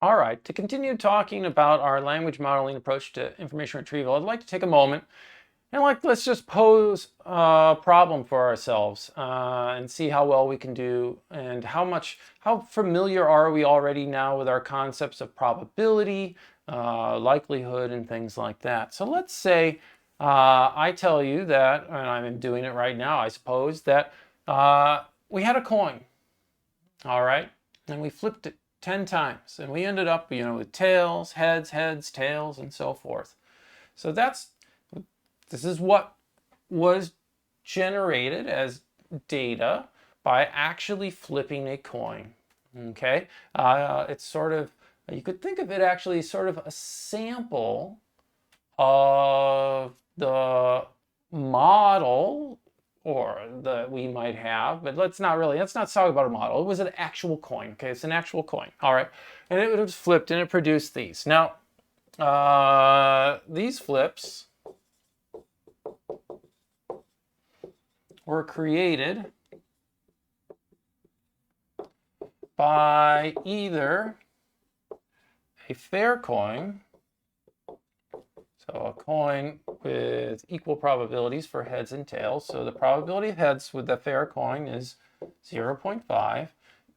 All right, to continue talking about our language modeling approach to information retrieval, I'd like to take a moment and let's just pose a problem for ourselves and see how well we can do and how familiar are we already now with our concepts of probability, likelihood, and things like that. So let's say I tell you that, and I'm doing it right now, I suppose, that we had a coin, all right, and we flipped it 10 times and we ended up, with tails, heads, tails, and so forth. So this is what was generated as data by actually flipping a coin. Okay, it's sort of, you could think of it actually sort of a sample of the model or that we might have, but let's not talk about a model. It was an actual coin. Okay, it's an actual coin. All right, and it was flipped and it produced these. Now, these flips were created by either a fair coin, so a coin with equal probabilities for heads and tails. So the probability of heads with the fair coin is 0.5.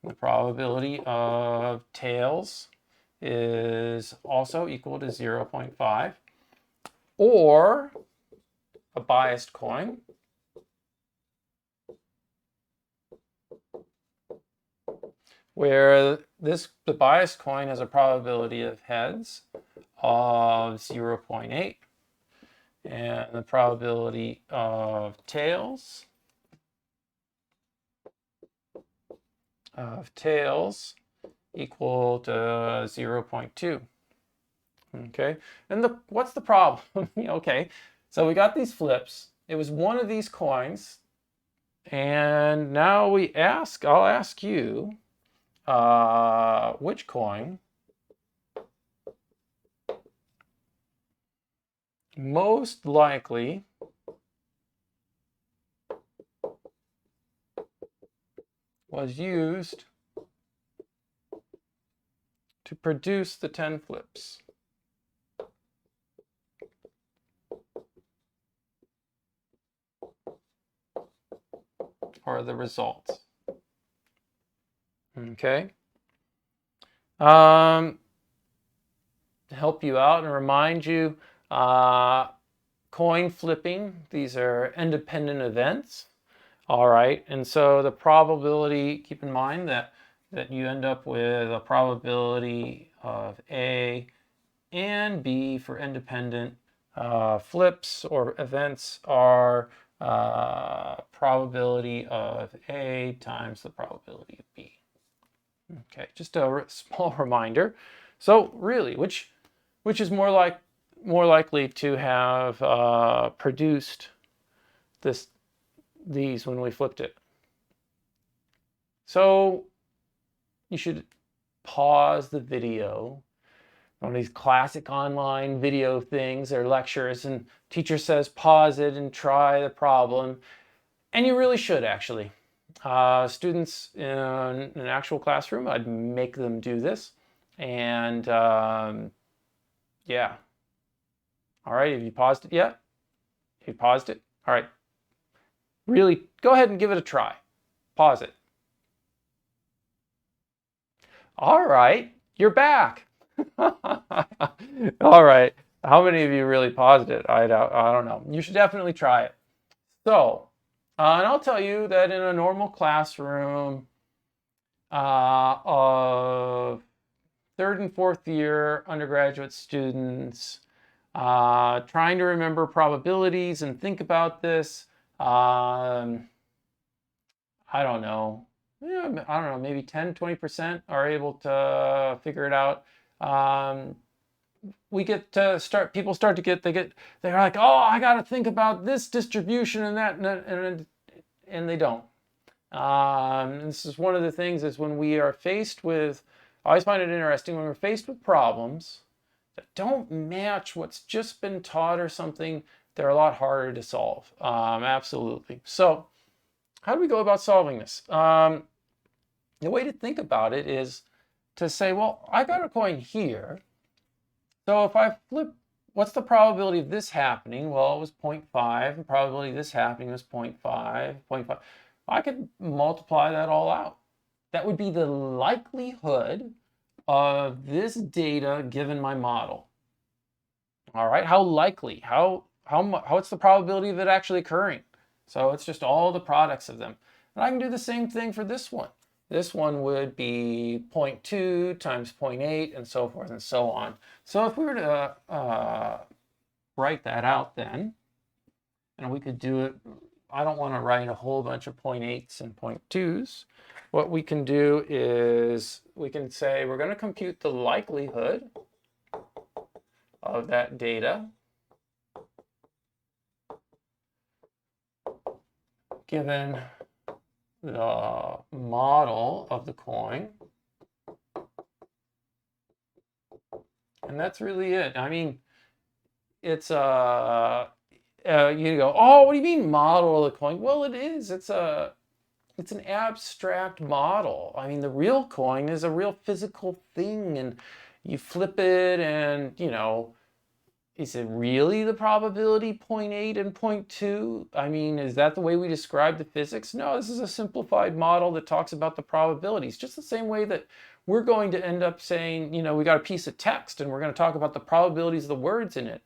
The probability of tails is also equal to 0.5. Or a biased coin, where the biased coin has a probability of heads of 0.8 and the probability of tails equal to 0.2. Okay, and what's the problem? Okay, so we got these flips. It was one of these coins, and now I'll ask you, which coin most likely was used to produce the 10 flips? Or the results. Okay. To help you out and remind you, coin flipping, these are independent events. All right, and so the probability, keep in mind that you end up with a probability of A and B for independent flips or events are probability of A times the probability of B. Okay, just a small reminder. So really, which is more likely to have produced these when we flipped it? So you should pause the video. One of these classic online video things or lectures, and teacher says pause it and try the problem, and you really should actually. Students in an actual classroom, I'd make them do this, and yeah. All right, have you paused it yet? You paused it? All right. Really, go ahead and give it a try. Pause it. All right, you're back. All right. How many of you really paused it? I don't know. You should definitely try it. So, and I'll tell you that in a normal classroom of third and fourth year undergraduate students trying to remember probabilities and think about this, I don't know. Yeah, I don't know, maybe 10, 20% are able to figure it out. We get to start, people start to get, they're like, oh, I got to think about this distribution and that, and they don't. This is one of the things is when we are faced with, I always find it interesting when we're faced with problems that don't match what's just been taught or something, they're a lot harder to solve. Absolutely. So how do we go about solving this? The way to think about it is to say, well, I got a coin here. So if I flip, what's the probability of this happening? Well, it was 0.5. The probability of this happening was 0.5, 0.5. I could multiply that all out. That would be the likelihood of this data given my model. All right, how likely? What's the probability of it actually occurring? So it's just all the products of them. And I can do the same thing for this one. This one would be 0.2 times 0.8 and so forth and so on. So if we were to write that out then, and we could do it, I don't want to write a whole bunch of 0.8s and 0.2s. What we can do is we can say we're going to compute the likelihood of that data given the model of the coin. And that's really it. I mean, it's you go, oh, what do you mean model of the coin? Well, it is. It's an abstract model. I mean, the real coin is a real physical thing, and you flip it, and is it really the probability 0.8 and 0.2? I mean, is that the way we describe the physics? No, this is a simplified model that talks about the probabilities, just the same way that we're going to end up saying, we got a piece of text and we're going to talk about the probabilities of the words in it.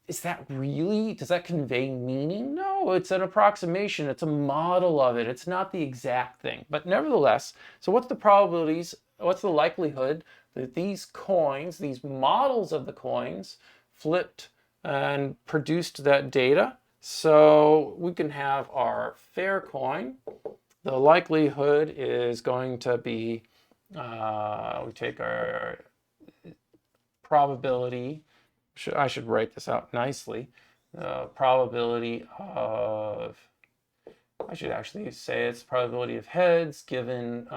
Is that really, does that convey meaning? No, it's an approximation. It's a model of it. It's not the exact thing. But nevertheless, so what's the probabilities? What's the likelihood that these coins, these models of the coins, flipped and produced that data? So we can have our fair coin. The likelihood is going to be, we take our probability, I should write this out nicely, the probability of, I should actually say it's probability of heads given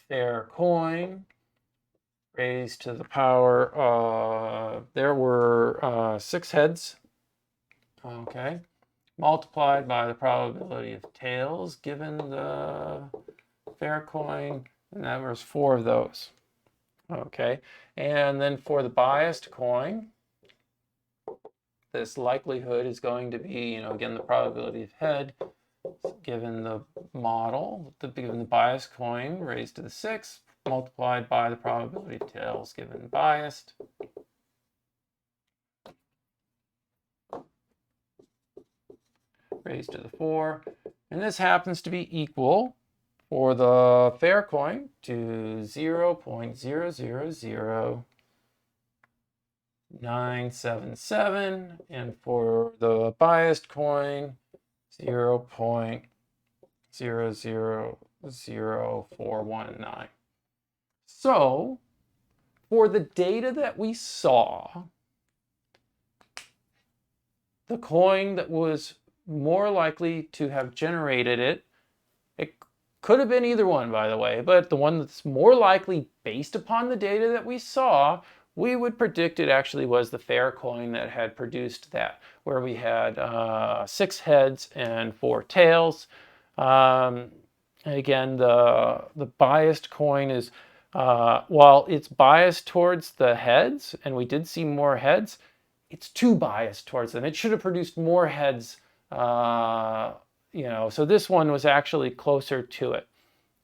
fair coin raised to the power of, there were 6 heads, okay, multiplied by the probability of tails given the fair coin, and that was 4 of those. Okay, and then for the biased coin, this likelihood is going to be, again, the probability of head given the model, given the biased coin raised to the 6, multiplied by the probability of tails given biased. Raised to the 4. And this happens to be equal for the fair coin to 0.000977, and for the biased coin 0.000419. So for the data that we saw, the coin that was more likely to have generated it, it could have been either one, by the way, but the one that's more likely based upon the data that we saw, we would predict it actually was the fair coin that had produced that, where we had 6 heads and 4 tails. Again, the biased coin is, while it's biased towards the heads, and we did see more heads, it's too biased towards them. It should have produced more heads, so this one was actually closer to it.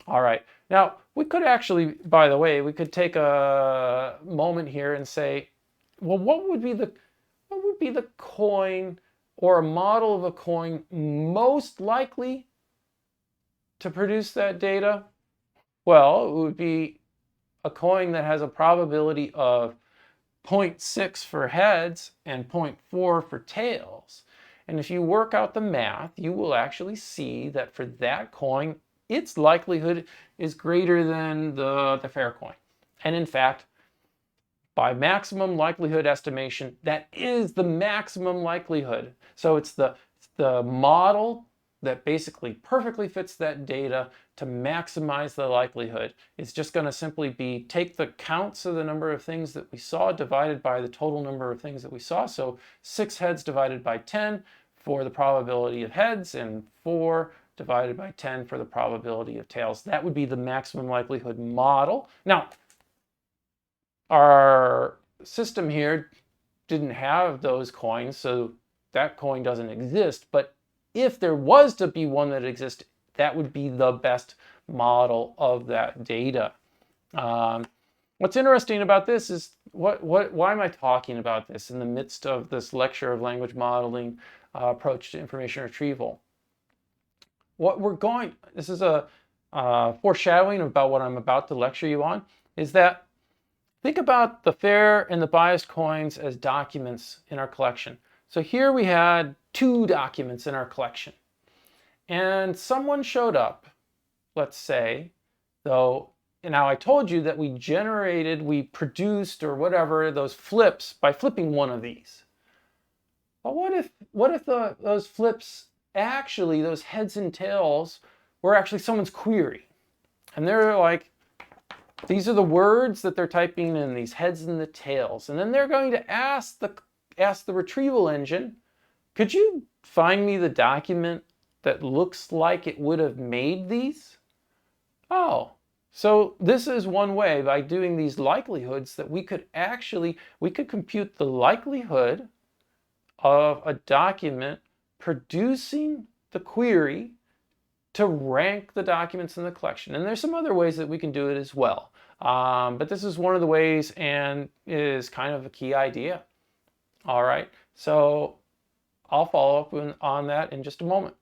All right. Now, we could actually, by the way, we could take a moment here and say, well, what would be the coin or a model of a coin most likely to produce that data? Well, it would be a coin that has a probability of 0.6 for heads and 0.4 for tails. And if you work out the math, you will actually see that for that coin, its likelihood is greater than the fair coin. And in fact, by maximum likelihood estimation, that is the maximum likelihood. So it's the model that basically perfectly fits that data to maximize the likelihood. It's just going to simply be take the counts of the number of things that we saw divided by the total number of things that we saw. So 6 heads divided by 10 for the probability of heads, and 4 divided by 10 for the probability of tails. That would be the maximum likelihood model. Now, our system here didn't have those coins, so that coin doesn't exist. But if there was to be one that exists, that would be the best model of that data. What's interesting about this is why am I talking about this in the midst of this lecture of language modeling approach to information retrieval? This is a foreshadowing about what I'm about to lecture you on, is that think about the fair and the biased coins as documents in our collection. So here we had 2 documents in our collection, and someone showed up, let's say, though. Now I told you that we produced or whatever those flips by flipping one of these. But what if those flips actually, those heads and tails, were actually someone's query, and they're like, these are the words that they're typing in, these heads and the tails, and then they're going to ask the retrieval engine, could you find me the document that looks like it would have made these? Oh. So this is one way, by doing these likelihoods, that we could compute the likelihood of a document producing the query to rank the documents in the collection. And there's some other ways that we can do it as well. But this is one of the ways and is kind of a key idea. All right, so I'll follow up on that in just a moment.